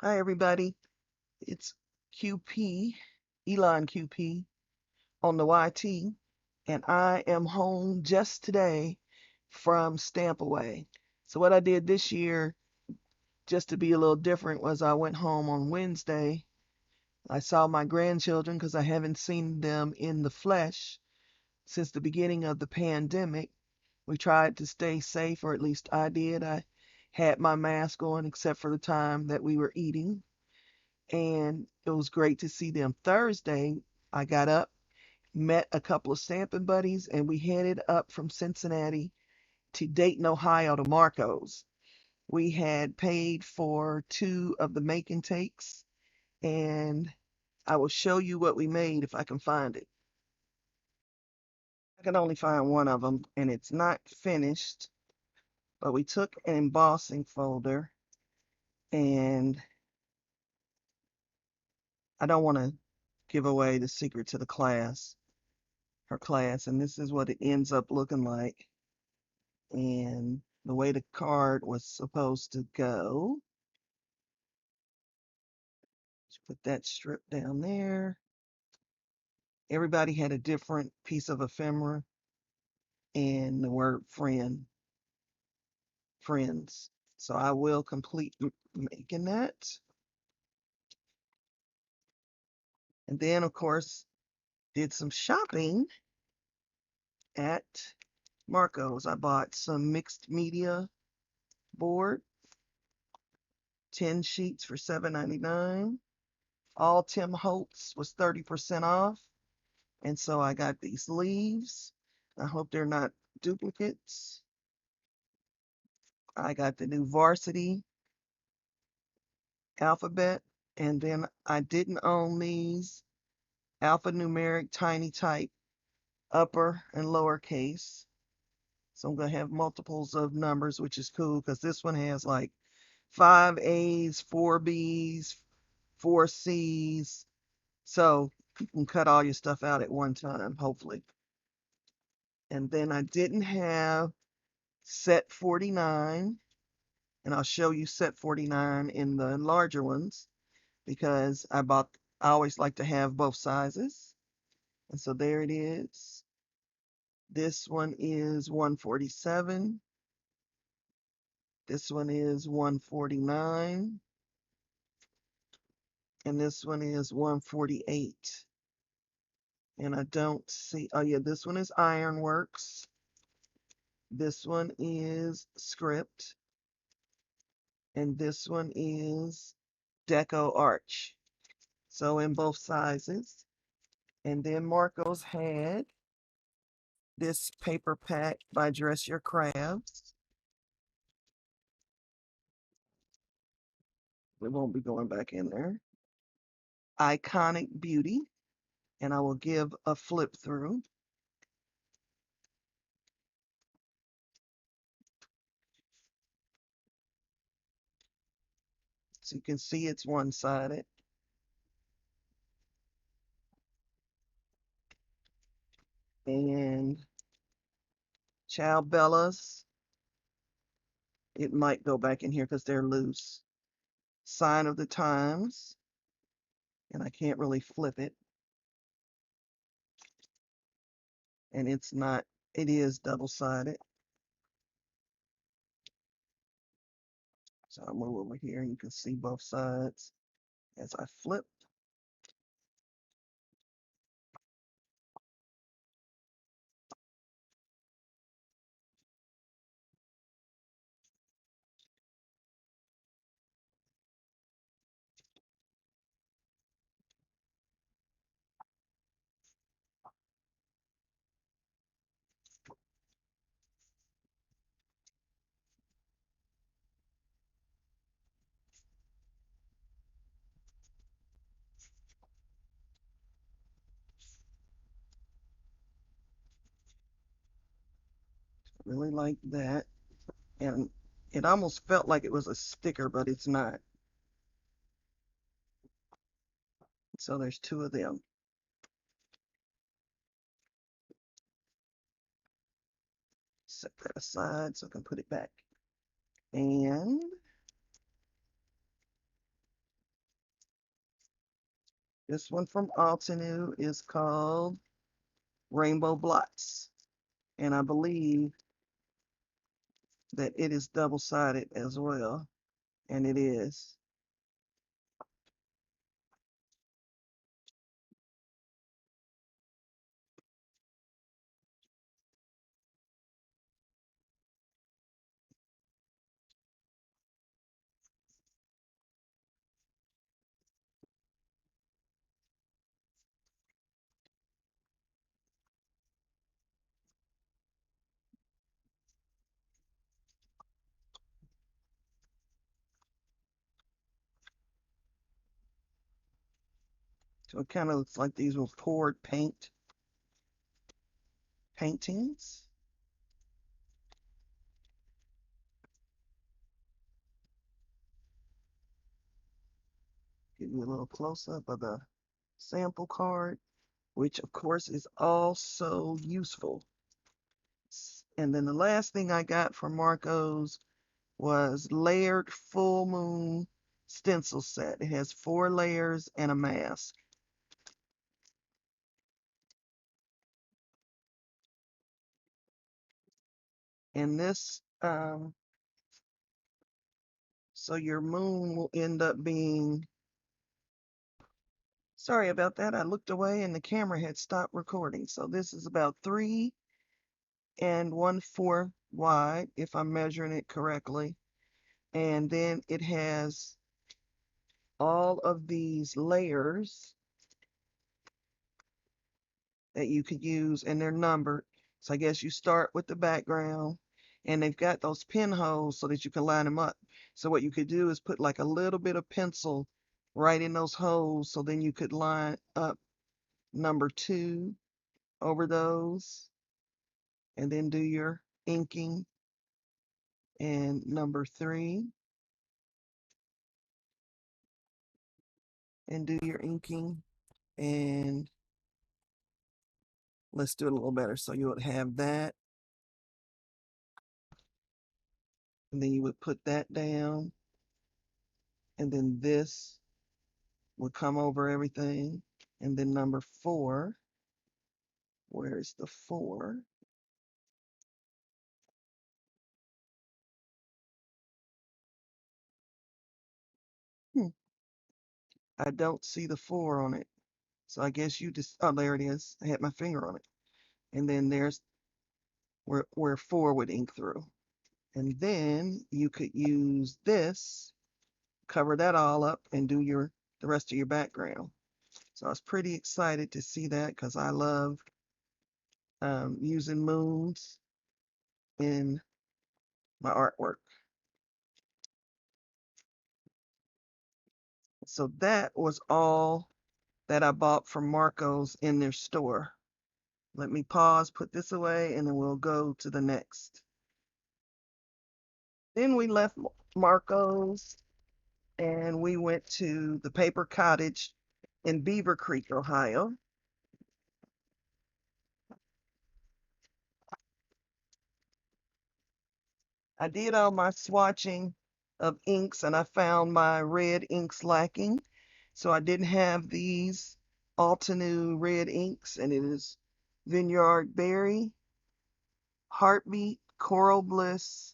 Hi, everybody. It's QP, Elon QP on the YT, and I am home just today from Stampaway. So, what I did this year, just to be a little different, was I went home on Wednesday. I saw my grandchildren because I haven't seen them in the flesh since the beginning of the pandemic. We tried to stay safe, or at least I did. I had my mask on except for the time that we were eating, and it was great to see them. Thursday, I got up, met a couple of stamping buddies, and we headed up from Cincinnati to Dayton, Ohio to Marco's. We had paid for two of the make and takes, and I will show you what we made if I can find it. I can only find one of them, and it's not finished, but we took an embossing folder, and I don't want to give away the secret to the class. Her class, and this is what it ends up looking like. And the way the card was supposed to go. Let's put that strip down there. Everybody had a different piece of ephemera and the word friends. So I will complete making that. And then, of course, did some shopping at Marco's. I bought some mixed media board, 10 sheets for $7.99. All Tim Holtz was 30% off. And so I got these leaves. I hope they're not duplicates. I got the new varsity alphabet. And then I didn't own these alphanumeric tiny type upper and lower case. So I'm going to have multiples of numbers, which is cool because this one has like 5 A's, 4 B's, 4 C's. So you can cut all your stuff out at one time, hopefully. And then I didn't have set 49, and I'll show you set 49 in the larger ones because I always like to have both sizes. And so there it is. This one is 147. This one is 149. And this one is 148. And I don't see, oh yeah, this one is Ironworks. This one is Script. And this one is Deco Arch. So in both sizes. And then Marco's had this paper pack by Dress Your Crafts. We won't be going back in there. Iconic Beauty. And I will give a flip through. So you can see it's one-sided. And Ciao Bellas. It might go back in here because they're loose. Sign of the Times. And I can't really flip it. And it's not, it is double-sided. So I'll move over here and you can see both sides as I flip. Really like that. And it almost felt like it was a sticker, but it's not. So there's two of them. Set that aside so I can put it back. And This one from Altenew is called Rainbow Blots. And I believe that it is double-sided as well. And it is. So it kind of looks like these were poured paintings. Give you a little close-up of the sample card, which of course is also useful. And then the last thing I got from Marco's was layered full moon stencil set. It has 4 layers and a mask. And this, so your moon will end up being, sorry about that. I looked away and the camera had stopped recording. So this is about 3 1/4 wide, if I'm measuring it correctly. And then it has all of these layers that you could use, and they're numbered. So I guess you start with the background, and they've got those pinholes so that you can line them up. So what you could do is put like a little bit of pencil right in those holes, so then you could line up number 2 over those, and then do your inking, and number 3, and do your inking, and let's do it a little better. So you would have that, and then you would put that down, and then this would come over everything. And then number 4, where is the 4? Hmm, I don't see the 4 on it. So I guess you just, oh, there it is. I had my finger on it. And then there's where 4 would ink through. And then you could use this, cover that all up, and do the rest of your background. So I was pretty excited to see that because I love using moons in my artwork. So that was all that I bought from Marco's in their store. Let me pause, put this away, and then we'll go to the next. Then we left Marco's and we went to the Paper Cottage in Beaver Creek, Ohio. I did all my swatching of inks and I found my red inks lacking. So I didn't have these Altenew red inks, and it is Vineyard Berry, Heartbeat, Coral Bliss,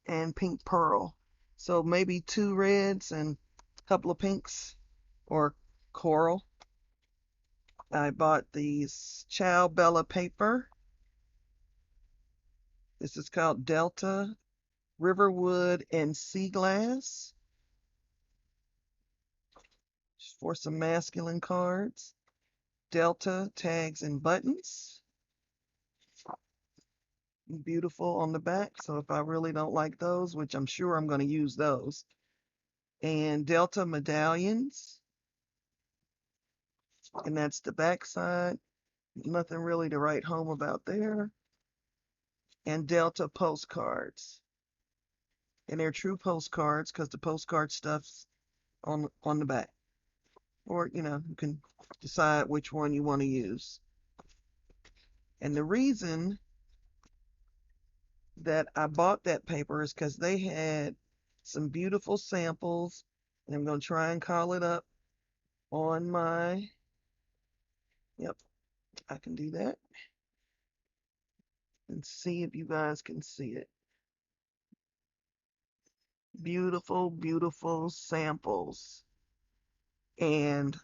and Pink Pearl. So maybe 2 reds and a couple of pinks or coral. I bought these Chow Bella paper. This is called Delta, Riverwood, and Sea Glass for some masculine cards. Delta tags and buttons. Beautiful on the back. So if I really don't like those, which I'm sure I'm going to use those. And Delta medallions. And that's the back side. Nothing really to write home about there. And Delta postcards. And they're true postcards because the postcard stuff's on the back. Or, you can decide which one you want to use. And the reason that I bought that paper is because they had some beautiful samples. And I'm going to try and call it up on my, yep, I can do that and see if you guys can see it. Beautiful, beautiful samples. And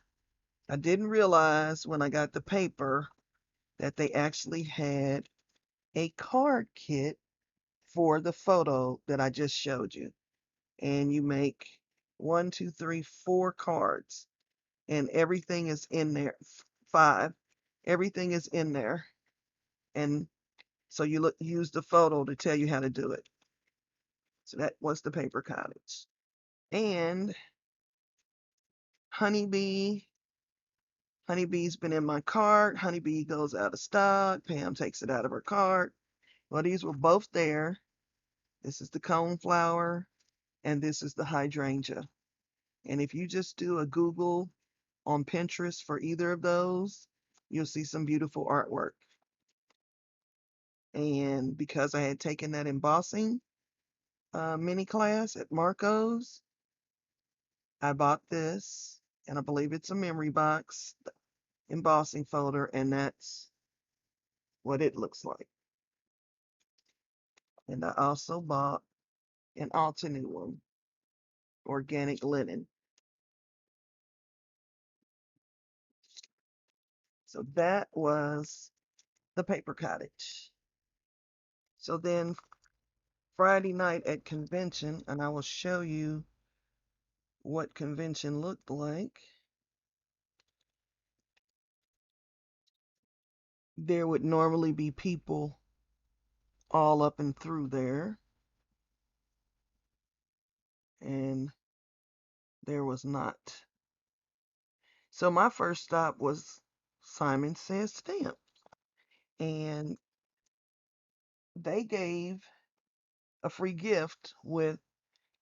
I didn't realize when I got the paper that they actually had a card kit for the photo that I just showed you. And you make 1, 2, 3, 4 cards, and everything is in there. 5, everything is in there. And so you use the photo to tell you how to do it. So that was the Paper Cottage. And Honeybee. Honeybee's been in my cart. Honeybee goes out of stock. Pam takes it out of her cart. Well, these were both there. This is the coneflower, and this is the hydrangea. And if you just do a Google on Pinterest for either of those, you'll see some beautiful artwork. And because I had taken that embossing mini class at Marco's, I bought this, and I believe it's a memory box embossing folder, and that's what it looks like. And I also bought an alternate one, organic linen. So that was the Paper Cottage. So then Friday night at convention, and I will show you what convention looked like. There would normally be people all up and through there, and there was not. So my first stop was Simon Says Stamp, and they gave a free gift with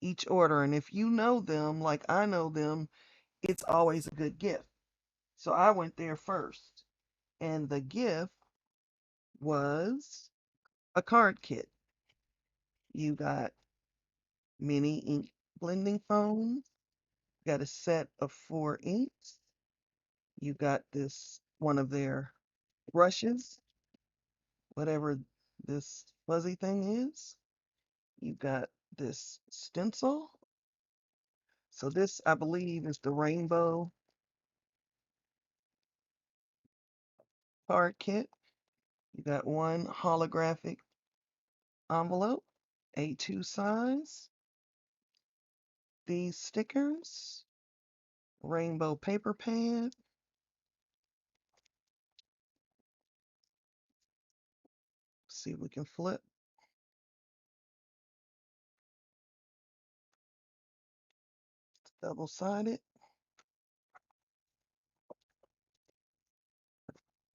each order. And if you know them like I know them, it's always a good gift. So I went there first, and the gift was a card kit. You got mini ink blending foam, got a set of 4 inks, you got this one of their brushes, whatever this fuzzy thing is. You got this stencil. So this, I believe, is the rainbow card kit. You got one holographic envelope, A2 size, these stickers, rainbow paper pad. See if we can flip. Double-sided.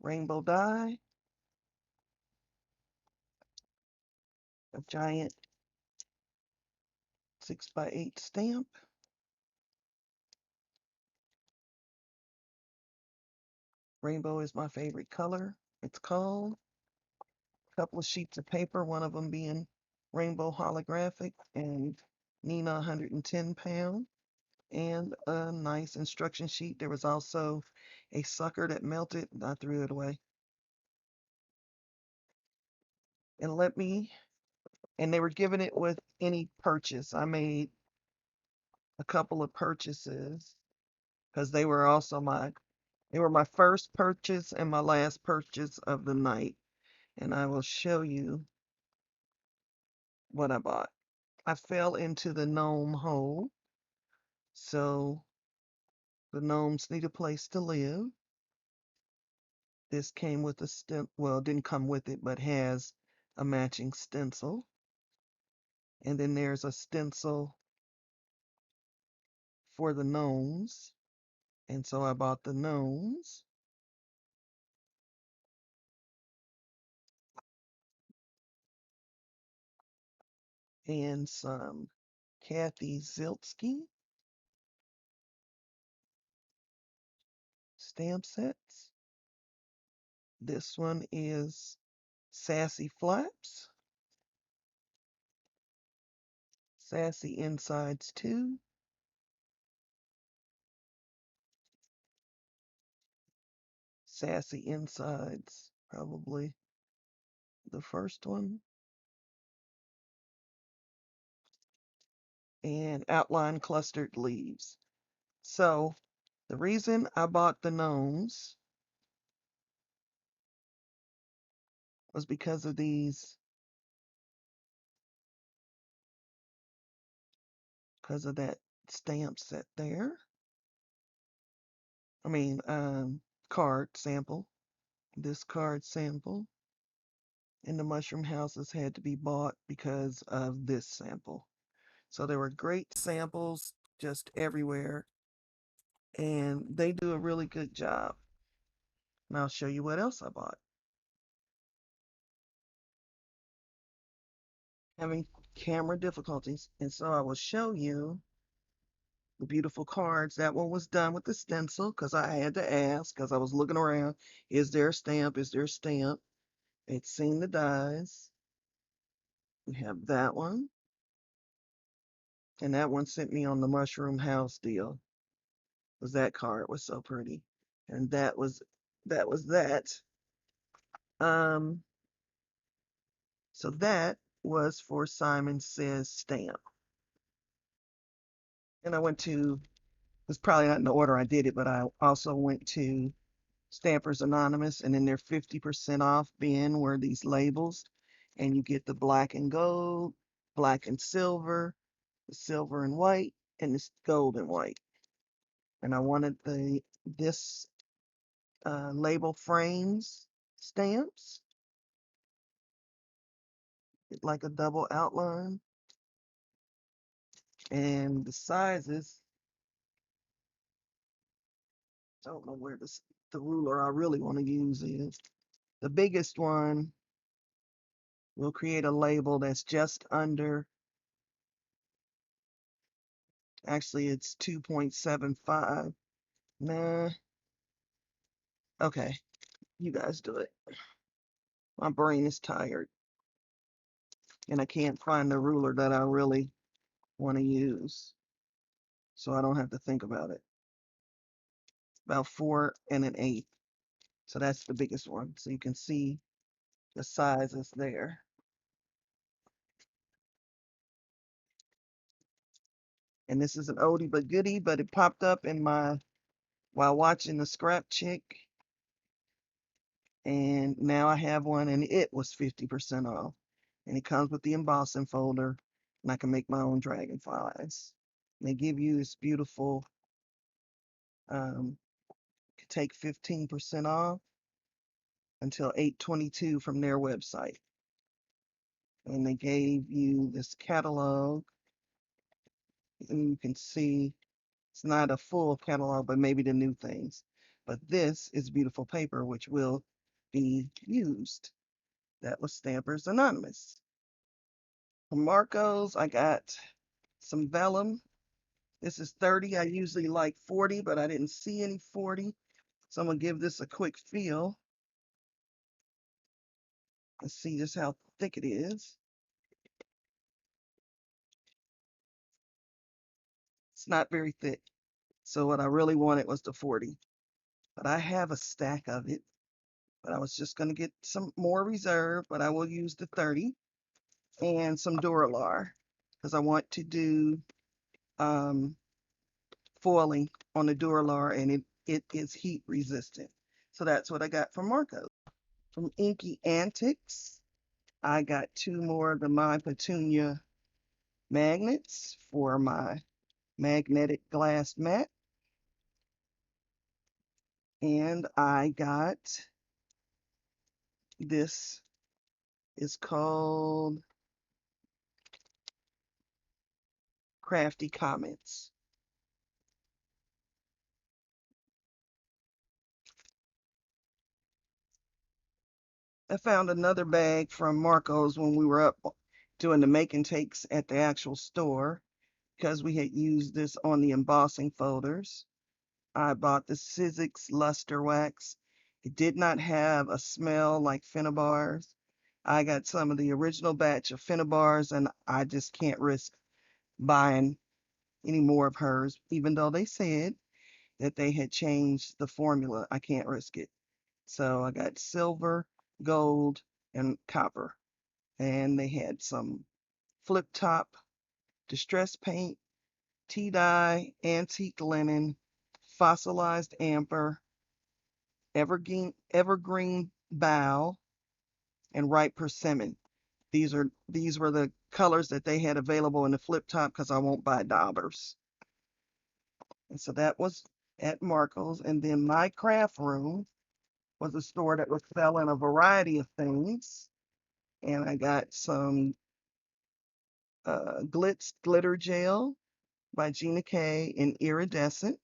Rainbow die. A giant 6x8 stamp. Rainbow is my favorite color. It's called. A couple of sheets of paper, one of them being rainbow holographic and Nina 110 pound. And a nice instruction sheet. There was also a sucker that melted. I threw it away. And they were giving it with any purchase. I made a couple of purchases because they were my first purchase and my last purchase of the night. And I will show you what I bought. I fell into the gnome hole. So the gnomes need a place to live. This came with a well, it didn't come with it, but has a matching stencil. And then there's a stencil for the gnomes. And so I bought the gnomes. And some Kathy Ziltsky stamp sets. This one is Sassy Flaps, Sassy Insides 2, Sassy Insides, probably the first one. And Outline Clustered Leaves. So the reason I bought the Gnomes was because of these, because of that stamp set there. I mean, card sample. This card sample. And the mushroom houses had to be bought because of this sample. So there were great samples just everywhere, and they do a really good job. And I'll show you what else I bought. Having camera difficulties, and so I will show you the beautiful cards. That one was done with the stencil because I had to ask because I was looking around. Is there a stamp? Is there a stamp? It's seen the dies. We have that one. And that one sent me on the mushroom house deal. Because that card was so pretty. And that. Um, so that was for Simon Says Stamp. And I went to, it's probably not in the order I did it, but I also went to Stampers Anonymous, and in their 50% off bin were these labels, and you get the black and gold, black and silver, the silver and white, and this gold and white. And I wanted this label frames stamps, like a double outline, and the sizes. I don't know where the ruler I really want to use is. The biggest one will create a label that's just under, actually it's 2.75. Nah, okay, you guys do it. My brain is tired and I can't find the ruler that I really want to use, so I don't have to think about it. About 4 1/8. So that's the biggest one. So you can see the sizes there. And this is an oldie but goodie, but it popped up in my, while watching the Scrap Chick, and now I have one and it was 50% off. And it comes with the embossing folder, and I can make my own dragonflies. And they give you this beautiful, take 15% off until 8/22 from their website. And they gave you this catalog, and you can see it's not a full catalog, but maybe the new things. But this is beautiful paper, which will be used. That was Stampers Anonymous. From Marco's, I got some vellum. This is 30. I usually like 40, but I didn't see any 40. So I'm going to give this a quick feel. Let's see just how thick it is. It's not very thick. So what I really wanted was the 40. But I have a stack of it. But I was just going to get some more reserve, but I will use the 30 and some Duralar because I want to do foiling on the Duralar, and it is heat resistant. So that's what I got from Marco. From Inky Antics, I got 2 more of the My Petunia magnets for my magnetic glass mat. And I got, this is called Crafty Comments. I found another bag from Marco's when we were up doing the make and takes at the actual store because we had used this on the embossing folders. I bought the Sizzix Luster Wax. It did not have a smell like Finnebars. I got some of the original batch of Finnebars, and I just can't risk buying any more of hers, even though they said that they had changed the formula. I can't risk it. So I got silver, gold, and copper. And they had some flip top, distress paint, tea dye, antique linen, fossilized amber, evergreen bough, and ripe persimmon. These were the colors that they had available in the flip top because I won't buy daubers. And so that was at Marco's. And then my craft room was a store that was selling a variety of things. And I got some Glitz glitter gel by Gina K in iridescent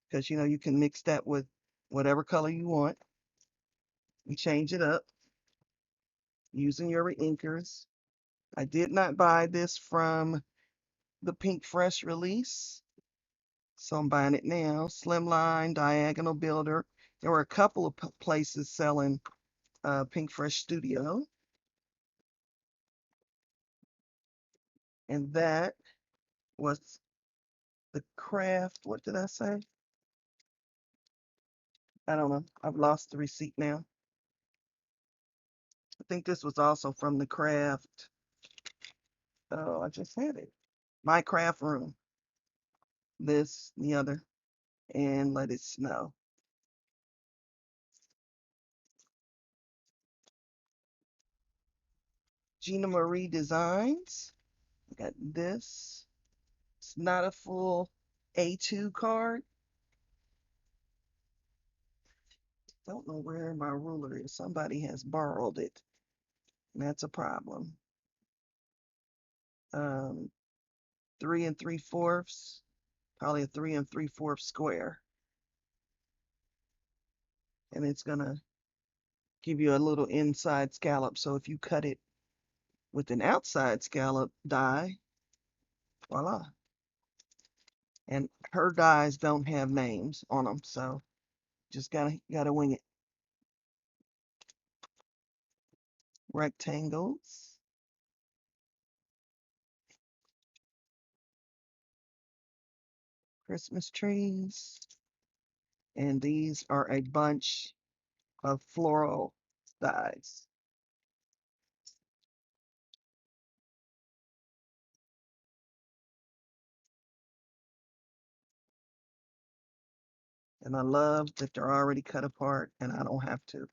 because you know you can mix that with whatever color you want. You change it up using your inkers. I did not buy this from the Pink Fresh release, so I'm buying it now. Slimline, Diagonal Builder. There were a couple of places selling Pink Fresh Studio, and that was the craft. What did I say? I don't know. I've lost the receipt now. I think this was also from the craft. Oh, I just had it. My craft room. This, the other, and Let It Snow. Gina Marie Designs. I got this. It's not a full A2 card. Don't know where my ruler is. Somebody has borrowed it. And that's a problem. 3 3/4, probably a 3 3/4 square. And it's gonna give you a little inside scallop. So if you cut it with an outside scallop die, voila. And her dies don't have names on them, so just gotta wing it. Rectangles. Christmas trees. And these are a bunch of floral dies. And I love that they're already cut apart and I don't have to.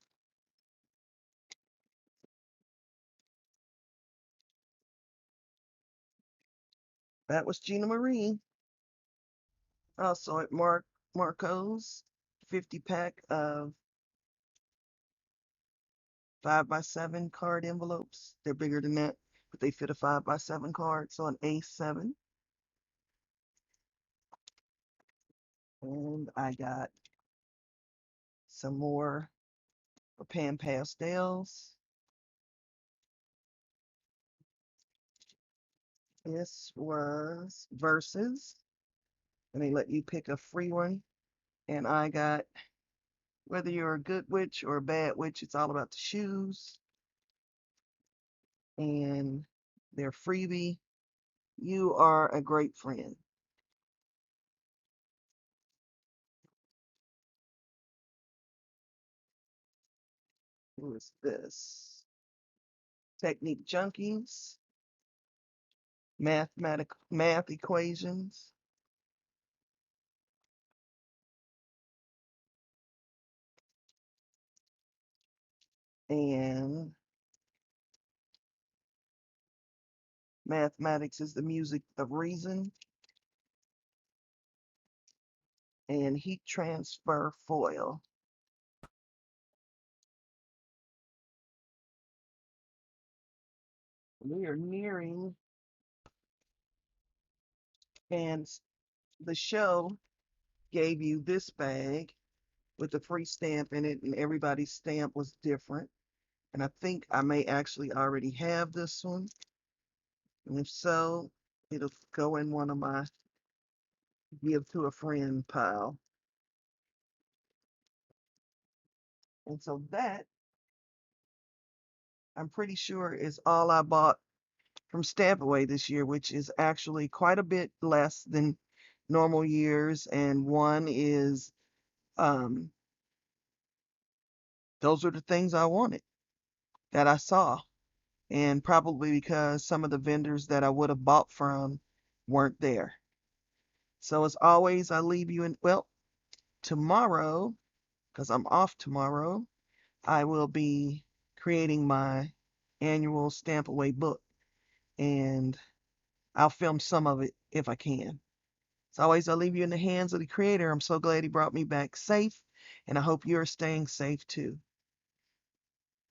That was Gina Marie. Also at Marco's, 50 pack of 5x7 card envelopes. They're bigger than that, but they fit a 5x7 card, so an A7. And I got some more pan pastels. This was Verses, and they let you pick a free one. And I got, whether you're a good witch or a bad witch, it's all about the shoes. And their freebie, you are a great friend. Who is this? Technique Junkies, math equations, and mathematics is the music of reason, and heat transfer foil. We are nearing, and the show gave you this bag with a free stamp in it, and everybody's stamp was different. And I think I may actually already have this one. And if so, it'll go in one of my give to a friend pile. And so that, I'm pretty sure, is all I bought from Stampaway this year, which is actually quite a bit less than normal years. And one is those are the things I wanted that I saw. And probably because some of the vendors that I would have bought from weren't there. So as always, I leave you in, well, tomorrow, because I'm off tomorrow, I will be creating my annual Stampaway book, and I'll film some of it if I can. As always, I leave you in the hands of the Creator. I'm so glad He brought me back safe, and I hope you're staying safe too.